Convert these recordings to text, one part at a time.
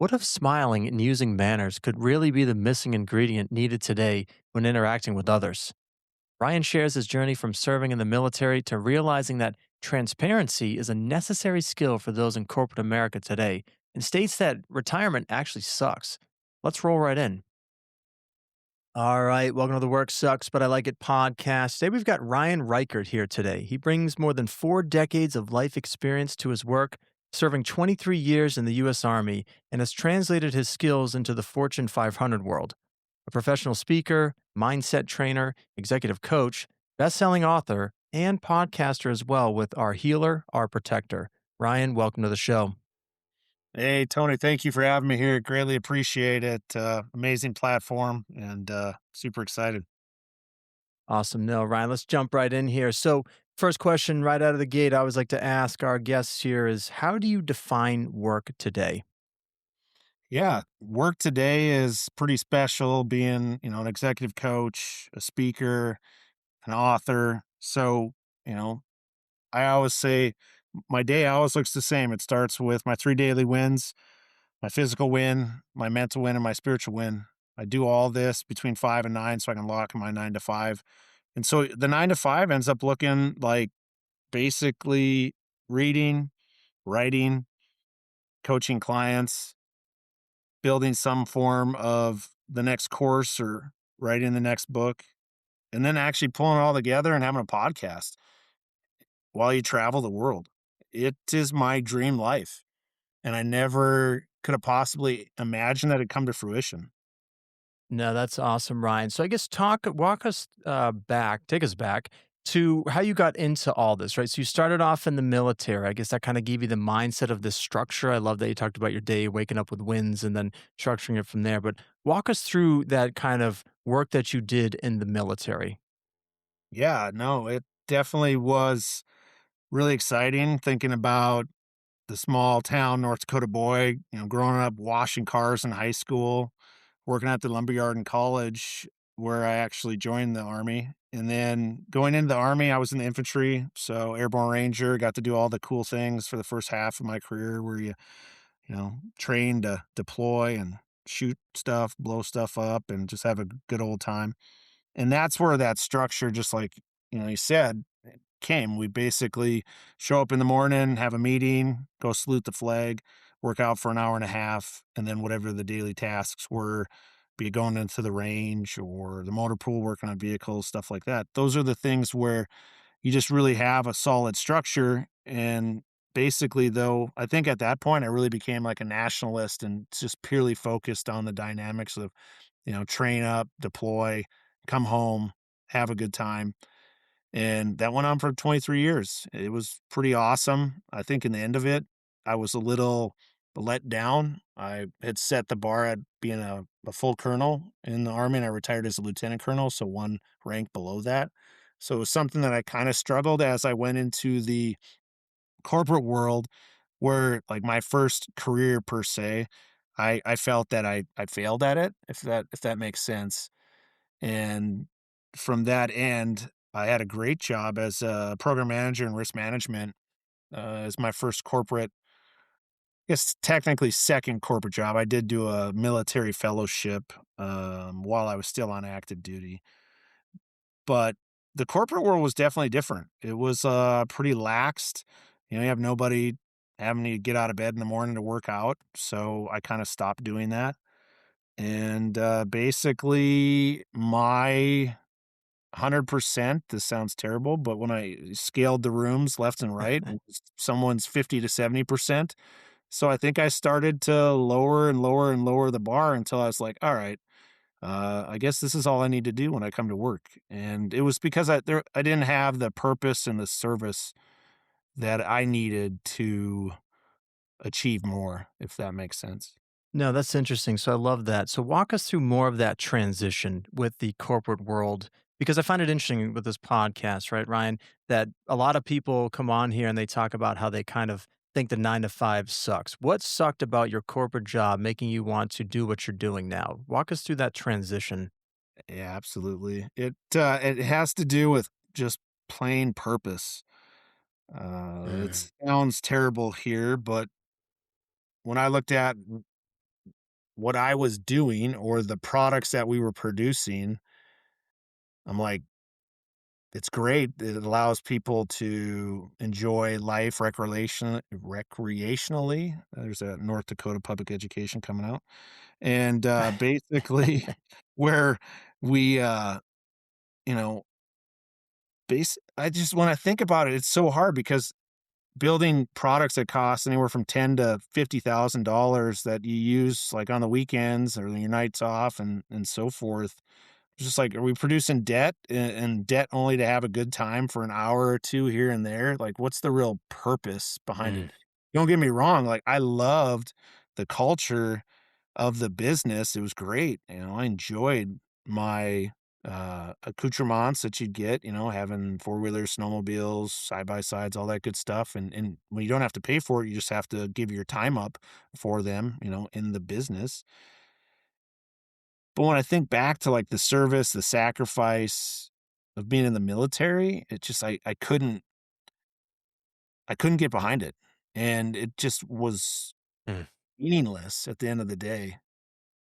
What if smiling and using manners could really be the missing ingredient needed today when interacting with others? Ryan shares his journey from serving in the military to realizing that transparency is a necessary skill for those in corporate America today and states that retirement actually sucks. Let's roll right in. All right, welcome to the Work Sucks, but I Like It podcast. Today we've got Ryan Reichert here today. He brings more than 4 decades of life experience to his work, serving 23 years in the U.S. Army, and has translated his skills into the Fortune 500 world. A professional speaker, mindset trainer, executive coach, best-selling author, and podcaster as well with Our Healer, Our Protector. Ryan, welcome to the show. Hey, Tony, thank you for having me here. Greatly appreciate it. Amazing platform and super excited. Awesome. No, Ryan, let's jump right in here. So, first question right out of the gate, I always like to ask our guests here is how do you define work today? Yeah, work today is pretty special being, an executive coach, a speaker, an author. So, you know, I always say my day always looks the same. It starts with my three daily wins, my physical win, my mental win, and my spiritual win. I do all this between 5 and 9 so I can lock in my 9 to 5. And so the 9 to 5 ends up looking like basically reading, writing, coaching clients, building some form of the next course or writing the next book, and then actually pulling it all together and having a podcast while you travel the world. It is my dream life. And I never could have possibly imagined that it'd come to fruition. No, that's awesome, Ryan. So, I guess walk us back, take us back to how you got into all this, right? So, you started off in the military. I guess that kind of gave you the mindset of this structure. I love that you talked about your day, waking up with wins and then structuring it from there. But walk us through that kind of work that you did in the military. Yeah, no, it definitely was really exciting thinking about the small town North Dakota boy, growing up washing cars in high school, working at the lumberyard in college where I actually joined the army. And then going into the army, I was in the infantry, so airborne ranger, got to do all the cool things for the first half of my career where you train to deploy and shoot stuff, blow stuff up and just have a good old time. And that's where that structure, just like, you said, came. We basically show up in the morning, have a meeting, go salute the flag, work out for an hour and a half, and then whatever the daily tasks were, be it going into the range or the motor pool, working on vehicles, stuff like that. Those are the things where you just really have a solid structure. And basically, though, I think at that point I really became like a nationalist and just purely focused on the dynamics of, train up, deploy, come home, have a good time. And that went on for 23 years. It was pretty awesome. I think in the end of it, I was a little let down. I had set the bar at being a full colonel in the Army, and I retired as a lieutenant colonel, so one rank below that. So it was something that I kind of struggled as I went into the corporate world, where like my first career per se, I felt that I failed at it, if that makes sense. And from that end, I had a great job as a program manager in risk management, as my first corporate, I guess technically second corporate job. I did do a military fellowship while I was still on active duty, but the corporate world was definitely different. It was pretty laxed. You have nobody having to get out of bed in the morning to work out, so I kind of stopped doing that. And basically, my 100%, this sounds terrible, but when I scaled the rooms left and right, was someone's 50 to 70%. So I think I started to lower and lower and lower the bar until I was like, all right, I guess this is all I need to do when I come to work. And it was because I didn't have the purpose and the service that I needed to achieve more, if that makes sense. No, that's interesting. So I love that. So walk us through more of that transition with the corporate world because I find it interesting with this podcast, right, Ryan, that a lot of people come on here and they talk about how they kind of think the 9 to 5 sucks. What sucked about your corporate job making you want to do what you're doing now? Walk us through that transition. Yeah, absolutely. It has to do with just plain purpose. It Mm. sounds terrible here, but when I looked at what I was doing or the products that we were producing, I'm like, it's great. It allows people to enjoy life recreationally. There's a North Dakota public education coming out. And, basically where we, you know, I just when I think about it, it's so hard because building products that cost anywhere from ten to $50,000 that you use, like, on the weekends or your nights off and so forth. It's just like, are we producing debt and debt only to have a good time for an hour or 2 here and there? Like, what's the real purpose behind Mm, it? Don't get me wrong, like, I loved the culture of the business. It was great, I enjoyed my, accoutrements that you'd get, having four-wheelers, snowmobiles, side-by-sides, all that good stuff, and when you don't have to pay for it, you just have to give your time up for them, in the business. But when I think back to, like, the service, the sacrifice of being in the military, it just I couldn't get behind it, and it just was mm, meaningless at the end of the day.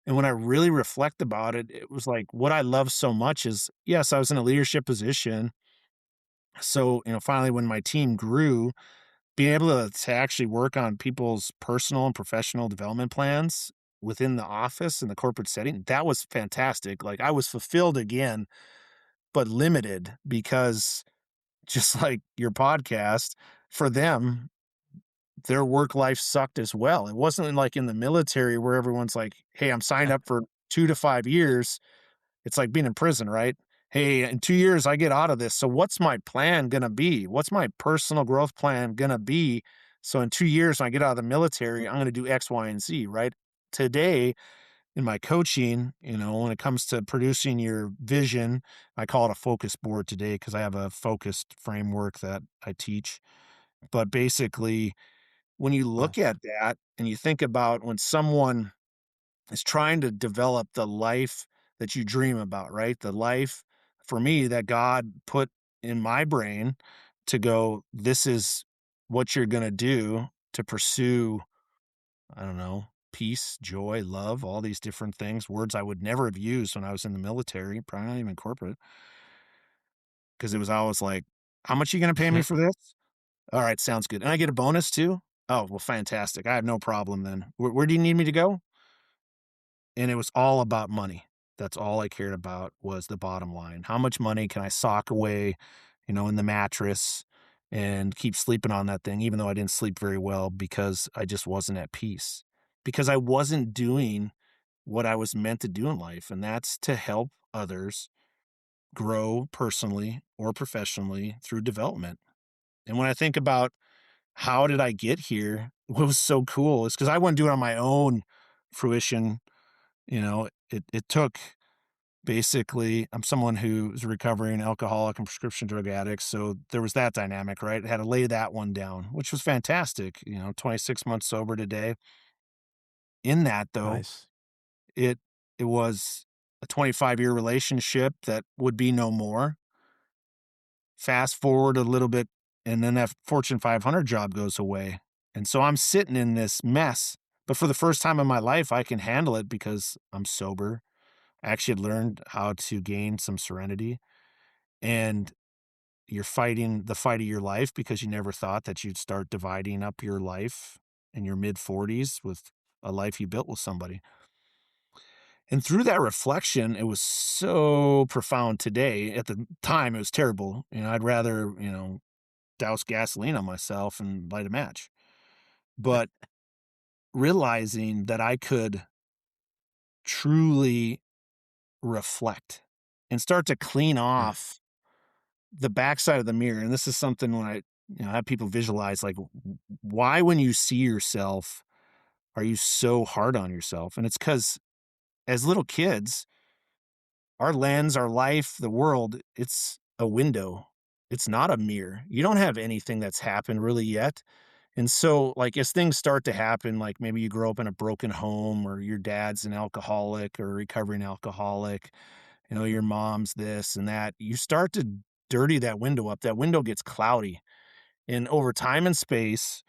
And when I really reflect about it, it was like what I love so much is, yes, I was in a leadership position. So, finally, when my team grew, being able to actually work on people's personal and professional development plans within the office and the corporate setting, that was fantastic. Like I was fulfilled again, but limited because just like your podcast, for them, their work life sucked as well. It wasn't like in the military where everyone's like, hey, I'm signed up for 2 to 5 years. It's like being in prison, right? Hey, in 2 years, I get out of this. So, what's my plan going to be? What's my personal growth plan going to be? So, in 2 years, when I get out of the military, I'm going to do X, Y, and Z, right? Today, in my coaching, when it comes to producing your vision, I call it a focus board today because I have a focused framework that I teach. But basically, when you wow. look at that and you think about when someone is trying to develop the life that you dream about, right? The life for me that God put in my brain to go, this is what you're going to do to pursue, I don't know, peace, joy, love, all these different things, words I would never have used when I was in the military, probably not even corporate, because it was always like, how much are you going to pay me for this? All right, sounds good. And I get a bonus too. Oh, well, fantastic. I have no problem then. Where do you need me to go? And it was all about money. That's all I cared about was the bottom line. How much money can I sock away, in the mattress and keep sleeping on that thing, even though I didn't sleep very well because I just wasn't at peace. Because I wasn't doing what I was meant to do in life, and that's to help others grow personally or professionally through development. And when I think about how did I get here, what was so cool is because I wouldn't do it on my own fruition. It took basically, I'm someone who's a recovering alcoholic and prescription drug addict, so there was that dynamic, right? I had to lay that one down, which was fantastic, 26 months sober today. In that though, Nice. it it was a 25-year relationship that would be no more. Fast forward a little bit, and then that Fortune 500 job goes away. And so I'm sitting in this mess, but for the first time in my life, I can handle it because I'm sober. I actually had learned how to gain some serenity, and you're fighting the fight of your life because you never thought that you'd start dividing up your life in your mid 40s with a life you built with somebody. And through that reflection, it was so profound today. At the time, it was terrible. I'd rather, douse gasoline on myself and light a match. But realizing that I could truly reflect and start to clean Mm, off the backside of the mirror, and this is something when I, have people visualize, like, why when you see yourself are you so hard on yourself? And it's because as little kids, our lens, our life, the world, it's a window. It's not a mirror. You don't have anything that's happened really yet. And so, like, as things start to happen, like maybe you grow up in a broken home or your dad's an alcoholic or a recovering alcoholic, your mom's this and that, you start to dirty that window up. That window gets cloudy. And over time and space,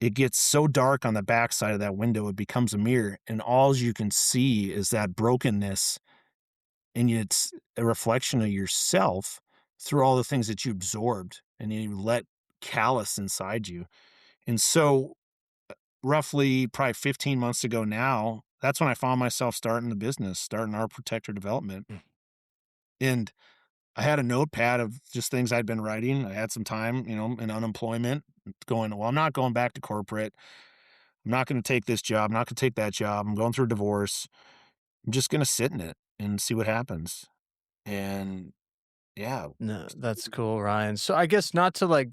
it gets so dark on the backside of that window, it becomes a mirror, and all you can see is that brokenness, and it's a reflection of yourself through all the things that you absorbed and you let callous inside you. And so, roughly probably 15 months ago now, that's when I found myself starting the business, starting our protector development. Mm. And I had a notepad of just things I'd been writing. I had some time, in unemployment, going, well, I'm not going back to corporate. I'm not going to take this job. I'm not going to take that job. I'm going through a divorce. I'm just going to sit in it and see what happens. And yeah, No, that's cool, Ryan. So I guess not to like,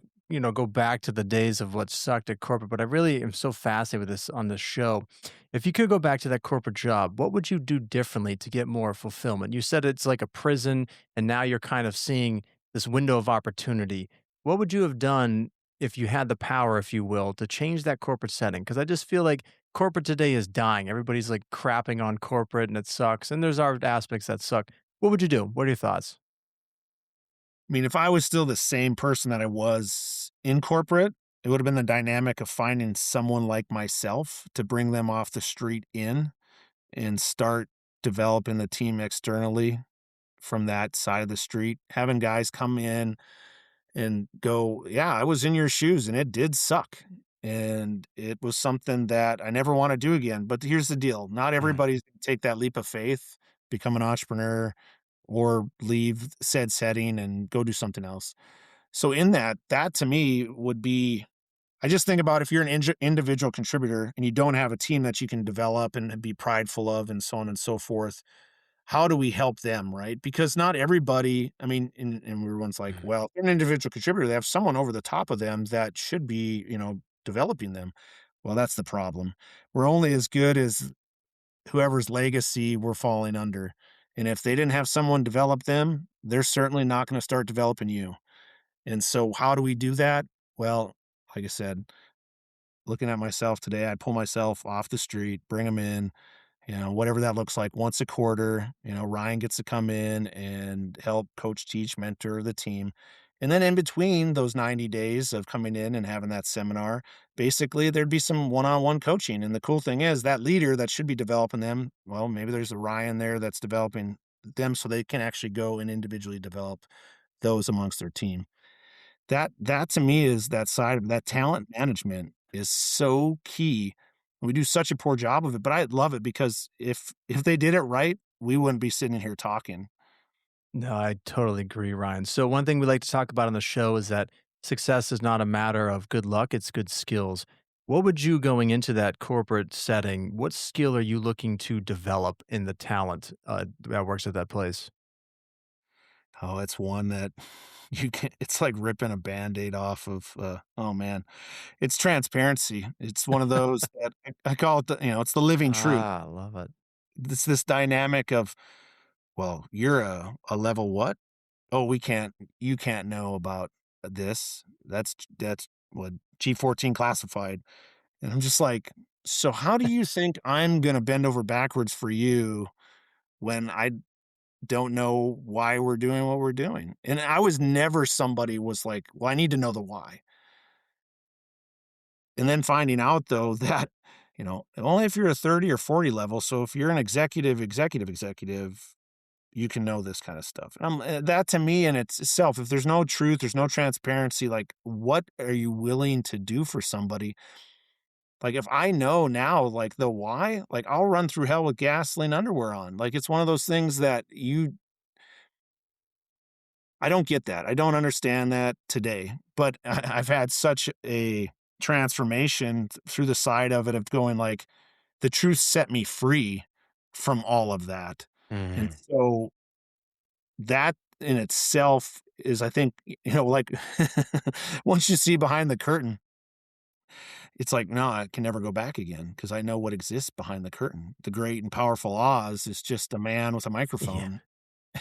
go back to the days of what sucked at corporate, but I really am so fascinated with this on this show. If you could go back to that corporate job, what would you do differently to get more fulfillment? You said it's like a prison, and now you're kind of seeing this window of opportunity. What would you have done if you had the power, if you will, to change that corporate setting? Because I just feel like corporate today is dying. Everybody's like crapping on corporate and it sucks. And there's our aspects that suck. What would you do? What are your thoughts? I mean, if I was still the same person that I was in corporate, it would have been the dynamic of finding someone like myself to bring them off the street in and start developing the team externally from that side of the street. Having guys come in and go, yeah, I was in your shoes and it did suck. And it was something that I never want to do again. But here's the deal, not everybody's going to take that leap of faith, become an entrepreneur, or leave said setting and go do something else. So in that to me would be, I just think about if you're an individual contributor and you don't have a team that you can develop and be prideful of and so on and so forth, how do we help them, right? Because not everybody, I mean, and everyone's like, Mhm. well, they're an individual contributor. They have someone over the top of them that should be, developing them. Well, that's the problem. We're only as good as whoever's legacy we're falling under. And if they didn't have someone develop them, they're certainly not going to start developing you. And so, how do we do that? Well, like I said, looking at myself today, I'd pull myself off the street, bring them in, whatever that looks like once a quarter. Ryan gets to come in and help coach, teach, mentor the team. And then in between those 90 days of coming in and having that seminar, basically there'd be some one on one coaching. And the cool thing is that leader that should be developing them, well, maybe there's a Ryan there that's developing them so they can actually go and individually develop those amongst their team. That to me is that side of that talent management is so key. We do such a poor job of it, but I love it because if they did it right, we wouldn't be sitting here talking. No, I totally agree, Ryan. So, one thing we like to talk about on the show is that success is not a matter of good luck, it's good skills. What would you, going into that corporate setting, what skill are you looking to develop in the talent that works at that place? Oh, it's one that you can it's like ripping a Band-Aid off of, oh man, it's transparency. It's one of those that I call it it's the living truth. Ah, I love it. This dynamic of, well, you're a level what? Oh, you can't know about this. That's what G14 classified. And I'm just like, so how do you think I'm gonna bend over backwards for you when I don't know why we're doing what we're doing? And I was never somebody was like, well, I need to know the why. And then finding out though that, only if you're a 30 or 40 level. So if you're an executive, you can know this kind of stuff. That to me in itself, if there's no truth, there's no transparency, like what are you willing to do for somebody? Like if I know now, like the why, like I'll run through hell with gasoline underwear on. Like it's one of those things that I don't get that. I don't understand that today, but I've had such a transformation through the side of it of going like the truth set me free from all of that. And Mhm. so that in itself is, I think, like once you see behind the curtain, it's like, no, I can never go back again because I know what exists behind the curtain. The great and powerful Oz is just a man with a Yeah. microphone.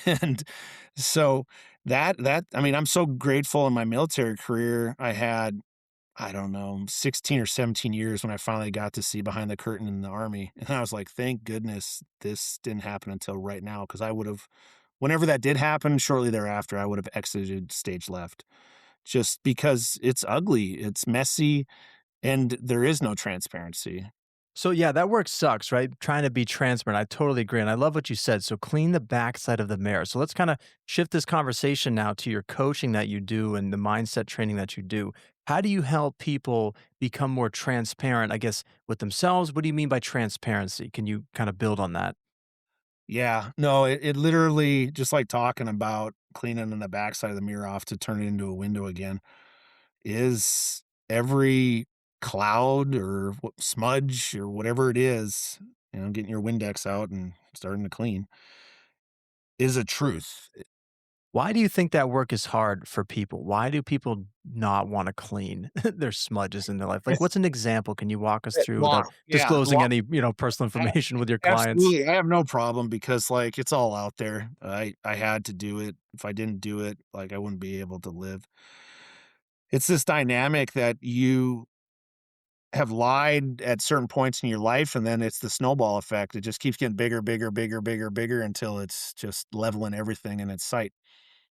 And so I mean, I'm so grateful in my military career. I had, I don't know, 16 or 17 years when I finally got to see behind the curtain in the army. And I was like, thank goodness this didn't happen until right now. Cause I would have, whenever that did happen, shortly thereafter, I would have exited stage left just because it's ugly. It's messy. and there is no transparency. So yeah, that work sucks, right? Trying to be transparent. I totally agree. And I love what you said. So clean the backside of the mirror. So let's kind of shift this conversation now to your coaching that you do and the mindset training that you do. How do you help people become more transparent, I guess, with themselves? What do you mean by transparency? Can you kind of build on that? Yeah, no, it literally just like talking about cleaning the backside of the mirror off to turn it into a window again is every cloud or smudge or whatever it is, getting your Windex out and starting to clean is a truth. Why do you think that work is hard for people? Why do people not want to clean their smudges in their life? Like, what's an example? Can you walk us through without Yeah, disclosing any, personal a information with your clients? absolutely, I have no problem because, like, it's all out there. I had to do it. If I didn't do it, like, I wouldn't be able to live. It's this dynamic that you have lied at certain points in your life, and then it's the snowball effect. It just keeps getting bigger, bigger, bigger, bigger, bigger until it's just leveling everything in its sight.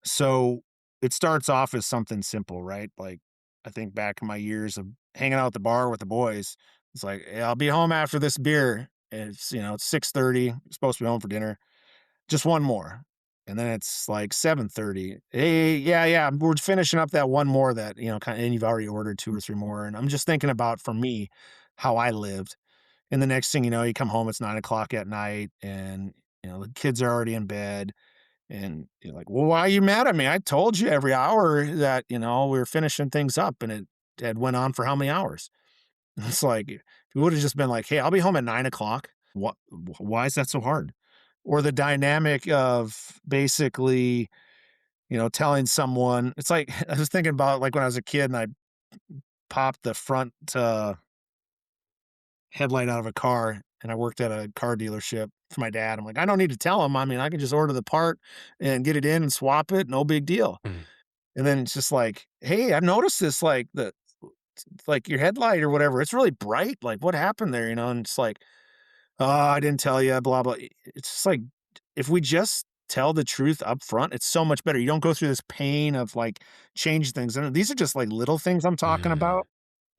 So, it starts off as something simple, right? Like, I think back in my years of hanging out at the bar with the boys, it's like, "Hey, I'll be home after this beer." And it's 6:30, supposed to be home for dinner. Just one more. And then it's like 7:30. "Hey, yeah, yeah, we're finishing up that one more that, kinda and you've already ordered 2 or 3 more." And I'm just thinking about, for me, how I lived. And the next thing you know, you come home, it's 9 o'clock at night, and, the kids are already in bed, and you're like, "Well, why are you mad at me? I told you every hour that, we were finishing things up, and it had went on for how many hours?" It's like, if you would've just been like, "Hey, I'll be home at 9 o'clock." Why is that so hard? Or the dynamic of basically, telling someone it's like I was thinking about, like, when I was a kid and I popped the front, headlight out of a car, and I worked at a car dealership for my dad. I'm like, "I don't need to tell him. I mean, I can just order the part and get it in and swap it, no big deal." Mm. And then it's just like, "Hey, I've noticed this, like, your headlight or whatever, it's really bright. Like, what happened there?" And it's like, "Oh, I didn't tell you, blah, blah." It's just like, if we just tell the truth up front, it's so much better. You don't go through this pain of, like, change things, and these are just, like, little things I'm talking Mm. about.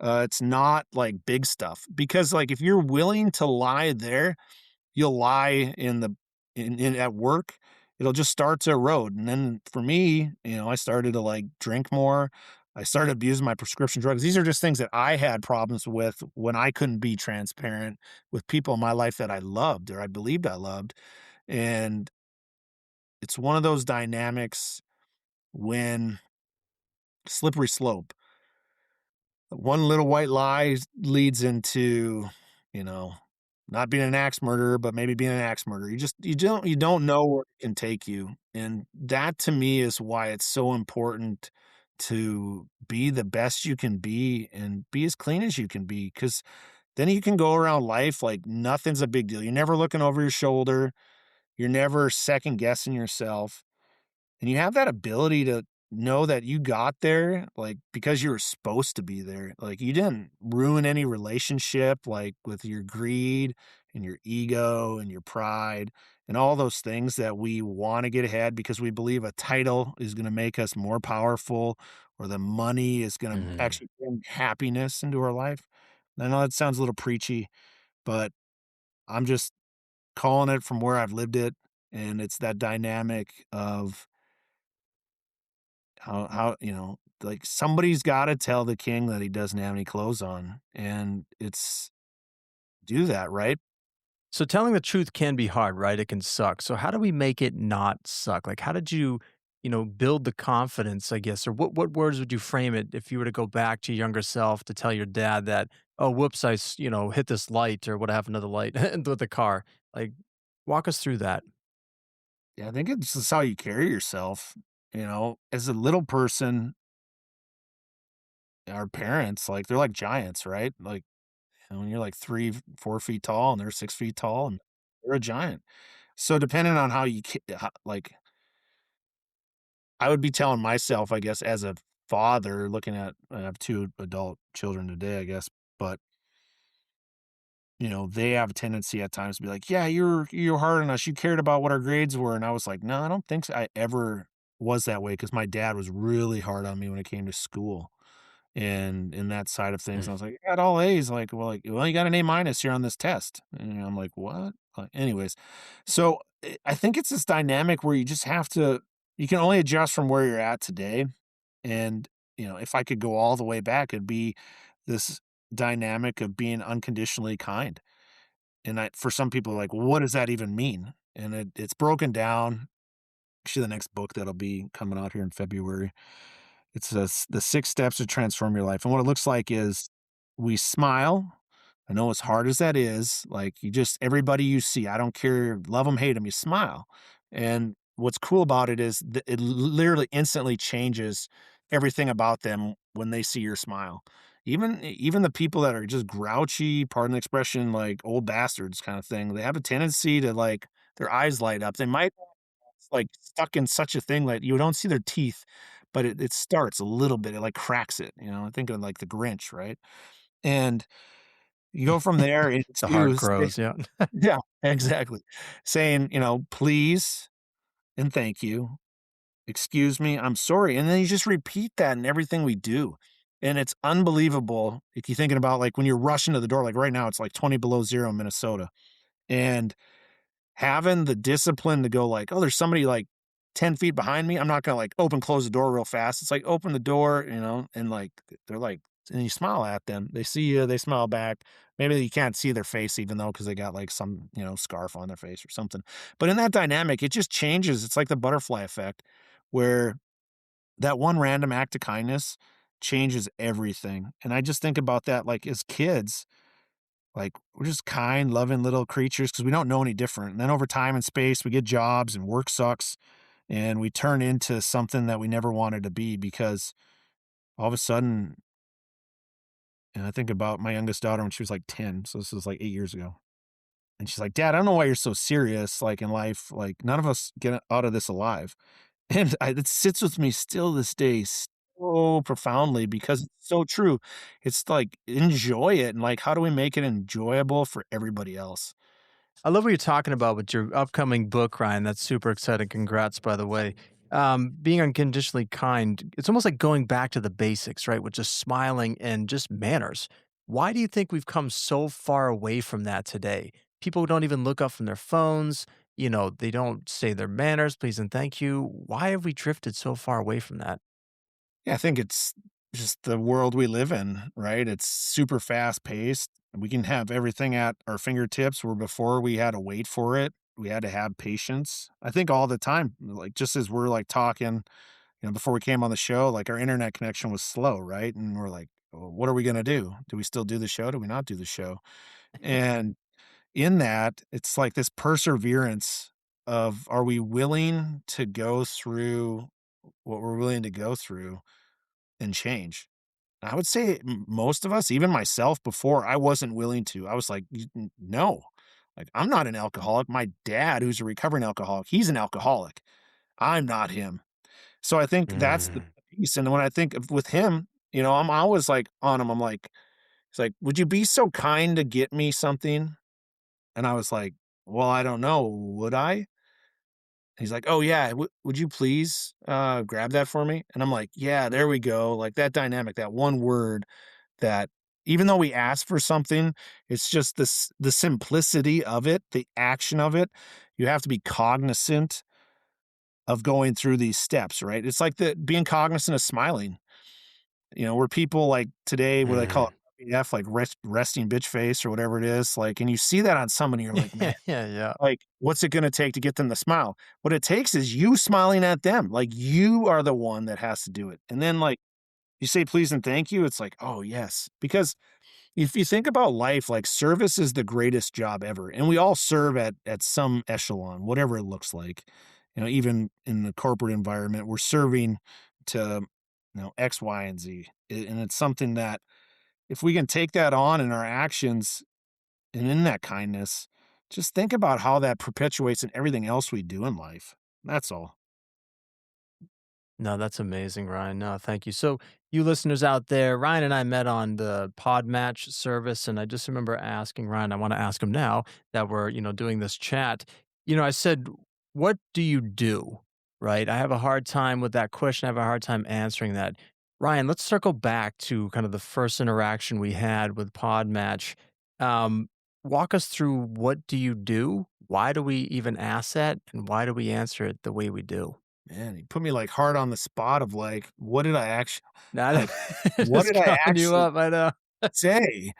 It's not, like, big stuff because, like, if you're willing to lie there, you'll lie in at work, it'll just start to erode. And then for me, I started to, like, drink more. I started abusing my prescription drugs. These are just things that I had problems with when I couldn't be transparent with people in my life that I loved or I believed I loved. And it's one of those dynamics when slippery slope. One little white lie leads into, you know, not being an axe murderer, but maybe being an axe murderer. You don't know where it can take you. And that to me is why it's so important to be the best you can be and be as clean as you can be. Cause then you can go around life like nothing's a big deal. You're never looking over your shoulder. You're never second guessing yourself. And you have that ability to know that you got there, like, because you were supposed to be there. Like, you didn't ruin any relationship, like, with your greed and your ego and your pride and all those things that we wanna get ahead because we believe a title is gonna make us more powerful or the money is gonna Mhm. actually bring happiness into our life. I know that sounds a little preachy, but I'm just calling it from where I've lived it, and it's that dynamic of like, somebody's gotta tell the king that he doesn't have any clothes on, and it's do that, right? So telling the truth can be hard, right? It can suck. So how do we make it not suck? Like how did you, build the confidence, I guess, or what words would you frame it if you were to go back to your younger self to tell your dad that, oh, whoops, hit this light or what happened to the light with the car? Like walk us through that. Yeah, I think it's just how you carry yourself, as a little person, our parents, like, they're like giants, right? Like, when you're, like, 3, 4 feet tall and they're 6 feet tall, and they're a giant. So, depending on how you like, I would be telling myself, I guess, as a father looking at I have 2 adult children today, I guess, but they have a tendency at times to be like, "Yeah, you're hard on us. You cared about what our grades were." And I was like, "No, I don't think so. I ever was that way because my dad was really hard on me when it came to school." and in that side of things. Mm. I was like, "I got all A's." Well, you got an A minus here on this test. And I'm like, "What?" Anyways, so I think it's this dynamic where you just have to, you can only adjust from where you're at today. And, if I could go all the way back, it'd be this dynamic of being unconditionally kind. And for some people, like, "Well, what does that even mean?" And it's broken down. Actually, the next book that'll be coming out here in February, it's the 6 steps to transform your life, and what it looks like is we smile. I know as hard as that is, like, you just everybody you see, I don't care, love them, hate them, you smile, and what's cool about it is it literally instantly changes everything about them when they see your smile. Even the people that are just grouchy, pardon the expression, like old bastards kind of thing, they have a tendency to, like, their eyes light up. They might like stuck in such a thing that you don't see their teeth, but it starts a little bit, it like cracks it, I think of like the Grinch, right? And you go from there The heart into grows, yeah. yeah, exactly. Saying, "Please and thank you. Excuse me, I'm sorry." And then you just repeat that in everything we do. And it's unbelievable if you're thinking about like when you're rushing to the door, like right now, it's like 20 below zero in Minnesota. And having the discipline to go like, "Oh, there's somebody like 10 feet behind me. I'm not gonna like open, close the door real fast." It's like open the door, and like they're like, and you smile at them. They see you, they smile back. Maybe you can't see their face even though because they got like some, scarf on their face or something. But in that dynamic, it just changes. It's like the butterfly effect where that one random act of kindness changes everything. And I just think about that like as kids, like, we're just kind, loving little creatures because we don't know any different, and then over time and space, we get jobs and work sucks, and we turn into something that we never wanted to be because all of a sudden, and I think about my youngest daughter when she was, like, 10, so this was, like, 8 years ago, and she's like, "Dad, I don't know why you're so serious, like, in life, like, none of us get out of this alive." And it sits with me still this day so profoundly because it's so true. It's like, enjoy it, and, like, how do we make it enjoyable for everybody else? I love what you're talking about with your upcoming book, Ryan. That's super exciting. Congrats, by the way. Being unconditionally kind, it's almost like going back to the basics, right? With just smiling and just manners. Why do you think we've come so far away from that today? People don't even look up from their phones. They don't say their manners, please and thank you. Why have we drifted so far away from that? Yeah, I think it's just the world we live in, right? It's super fast paced. We can have everything at our fingertips where before we had to wait for it. We had to have patience. I think all the time, like just as we're like talking, before we came on the show, like our internet connection was slow, right? And we're like, "Well, what are we going to do? Do we still do the show? Do we not do the show?" And in that, it's like this perseverance of are we willing to go through what we're willing to go through and change? I would say most of us, even myself before, I wasn't willing to. I was like, No. Like, I'm not an alcoholic. My dad, who's a recovering alcoholic, he's an alcoholic. I'm not him." So I think that's the Mm. piece. And when I think of with him, I'm always like on him. I'm like, he's like, "Would you be so kind to get me something?" And I was like, "Well, I don't know. Would I?" He's like, "Oh yeah, would you please grab that for me?" And I'm like, "Yeah, there we go." Like that dynamic, that one word that even though we ask for something, it's just the simplicity of it, the action of it. You have to be cognizant of going through these steps, right? It's like the being cognizant of smiling. Where people like today, what they call Mm. it, RBF, like resting bitch face or whatever it is, like, and you see that on someone, you're like, man, Yeah, yeah, yeah. like, what's it gonna take to get them to smile? What it takes is you smiling at them. Like you are the one that has to do it. And then like you say please and thank you, it's like, oh yes. Because if you think about life, like service is the greatest job ever. And we all serve at some echelon, whatever it looks like. Even in the corporate environment, we're serving to, X, Y, and Z. And it's something that if we can take that on in our actions and in that kindness, just think about how that perpetuates in everything else we do in life. That's all. No, that's amazing, Ryan. No, thank you. So, you listeners out there, Ryan and I met on the Pod Match service, and I just remember asking Ryan, I want to ask him now that we're, doing this chat. I said, "What do you do?" Right? I have a hard time with that question. I have a hard time answering that. Ryan, let's circle back to kind of the first interaction we had with Podmatch. Um, Walk us through what do you do? Why do we even ask that? And why do we answer it the way we do? Man, he put me, like, hard on the spot of, like, what did I actually Not like, what just did I coming you actually up, I know. say?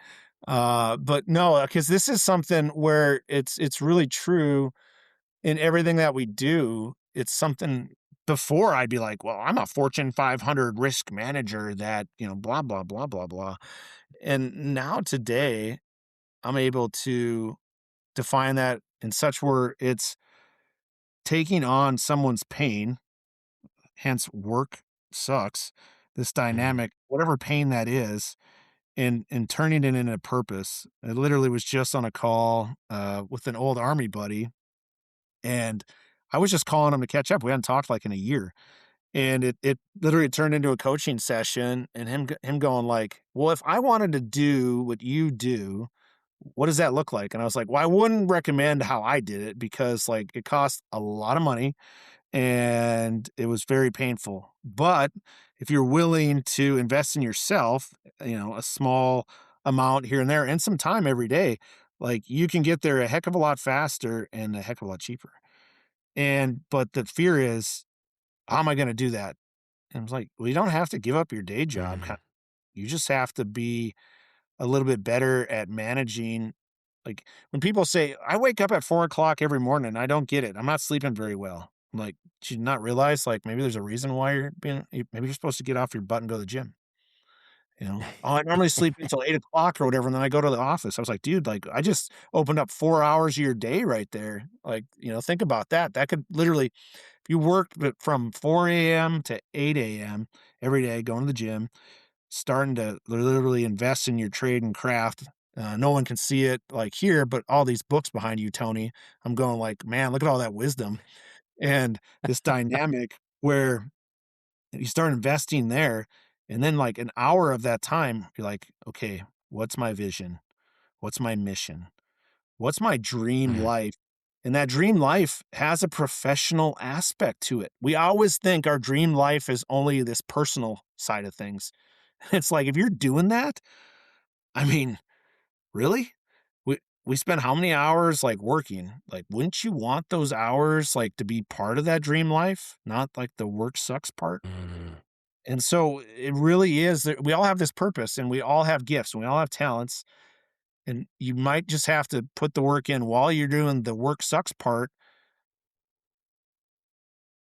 But no, because this is something where it's really true in everything that we do. It's something before I'd be like, "Well, I'm a Fortune 500 risk manager that, blah, blah, blah, blah, blah." And now today, I'm able to define that in such where it's taking on someone's pain, hence work sucks, this Mhm. dynamic, whatever pain that is, and turning it into purpose. I literally was just on a call, with an old army buddy, and I was just calling him to catch up. We hadn't talked, like, in a year, and it literally turned into a coaching session, and him going like, "Well, if I wanted to do what you do, what does that look like?" And I was like, "Well, I wouldn't recommend how I did it because, like, it cost a lot of money and it was very painful. But if you're willing to invest in yourself, a small amount here and there and some time every day, like you can get there a heck of a lot faster and a heck of a lot cheaper." And but the fear is, how am I going to do that? And I was like, well, you don't have to give up your day job. Mhm. You just have to be a little bit better at managing. Like when people say, I wake up at 4 o'clock every morning, I don't get it. I'm not sleeping very well. I'm like, "Did you not realize like maybe there's a reason why maybe you're supposed to get off your butt and go to the gym." Oh, I normally sleep until 8 o'clock or whatever, and then I go to the office. I was like, dude, like I just opened up 4 hours of your day right there. Like, think about that. That could literally, if you worked from 4 a.m. to 8 a.m. every day, going to the gym, starting to literally invest in your trade and craft. No one can see it like here, but all these books behind you, Tony. I'm going like, man, look at all that wisdom and this dynamic where you start investing there, and then like an hour of that time, you're like, okay, what's my vision? What's my mission? What's my dream Mhm. life? And that dream life has a professional aspect to it. We always think our dream life is only this personal side of things. It's like if you're doing that, I mean, really? We spend how many hours, like, working? Like, wouldn't you want those hours, like, to be part of that dream life, not, like, the work sucks part? Mhm. And so, it really is that we all have this purpose, and we all have gifts, and we all have talents, and you might just have to put the work in while you're doing the work sucks part.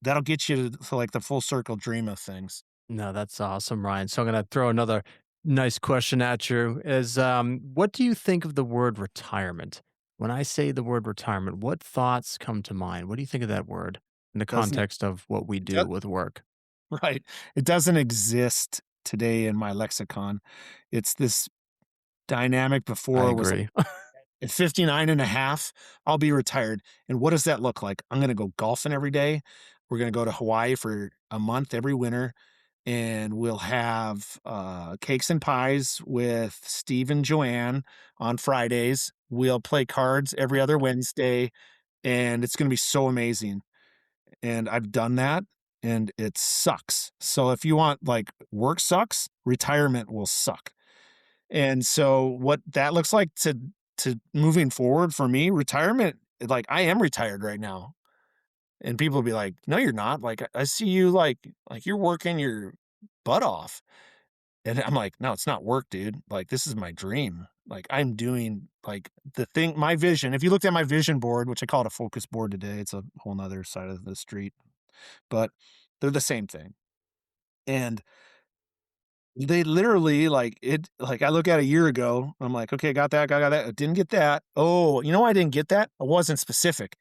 That'll get you to, like, the full circle dream of things. No, that's awesome, Ryan. So I'm gonna throw another nice question at you. Is what do you think of the word retirement? When I say the word retirement, what thoughts come to mind? What do you think of that word in the Doesn't context of what we it does do with work? right. It doesn't exist today in my lexicon. It's this dynamic I before was like, agree. at 59 and a half, I'll be retired. And what does that look like? I'm going to go golfing every day. We're going to go to Hawaii for a month every winter. And we'll have cakes and pies with Steve and Joanne on Fridays. We'll play cards every other Wednesday. And it's going to be so amazing. And I've done that and it sucks. So if you want like work sucks, retirement will suck. And so what that looks like to moving forward for me, retirement, like I am retired right now. And people will be like, "No, you're not. Like I see you like you're working your butt off." And I'm like, "No, it's not work, dude. Like this is my dream. Like I'm doing like the thing, my vision. If you looked at my vision board, which I call it a focus board today, it's a whole nother side of the street, but they're the same thing. And they literally like I look at a year ago, I'm like, "Okay, got that, I didn't get that. Oh, you know why I didn't get that? I wasn't specific.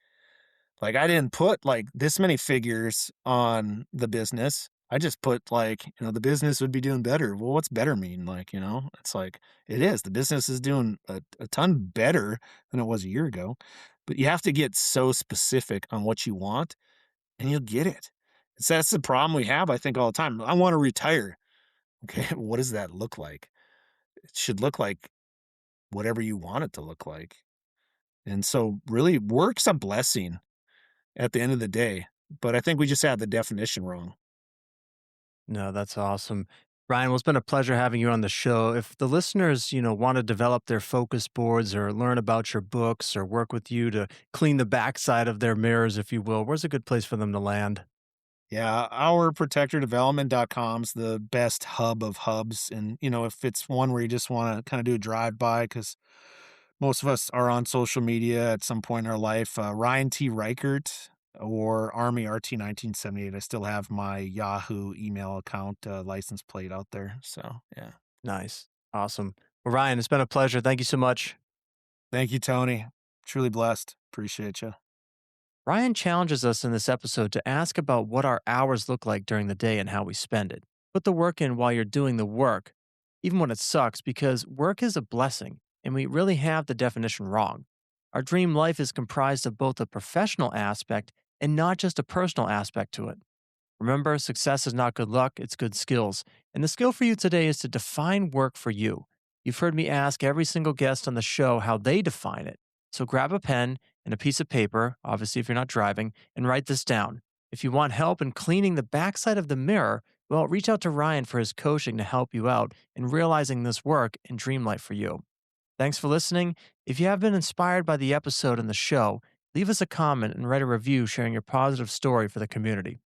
Like, I didn't put, like, this many figures on the business. I just put, like, the business would be doing better. Well, what's better mean? Like, it's like, it is. The business is doing a ton better than it was a year ago, but you have to get so specific on what you want, and you'll get it. That's the problem we have, I think, all the time. I wanna retire. Okay, what does that look like? It should look like whatever you want it to look like. And so, really, work's a blessing at the end of the day, but I think we just had the definition wrong. No, that's awesome. Ryan, well, it's been a pleasure having you on the show. If the listeners, want to develop their focus boards or learn about your books or work with you to clean the backside of their mirrors, if you will, where's a good place for them to land? Yeah, ourprotectordevelopment.com's the best hub of hubs. And, if it's one where you just want to kind of do a drive by, because most of us are on social media at some point in our life, Ryan T. Reichert or Army RT 1978. I still have my Yahoo email account license plate out there. So, yeah. Nice. Awesome. Well, Ryan, it's been a pleasure. Thank you so much. Thank you, Tony. Truly blessed. Appreciate you. Ryan challenges us in this episode to ask about what our hours look like during the day and how we spend it. Put the work in while you're doing the work, even when it sucks, because work is a blessing, and we really have the definition wrong. Our dream life is comprised of both a professional aspect and not just a personal aspect to it. Remember, success is not good luck, it's good skills. And the skill for you today is to define work for you. You've heard me ask every single guest on the show how they define it. So grab a pen and a piece of paper, obviously, if you're not driving, and write this down. If you want help in cleaning the backside of the mirror, well, reach out to Ryan for his coaching to help you out in realizing this work and dream life for you. Thanks for listening. If you have been inspired by the episode and the show, leave us a comment and write a review sharing your positive story for the community.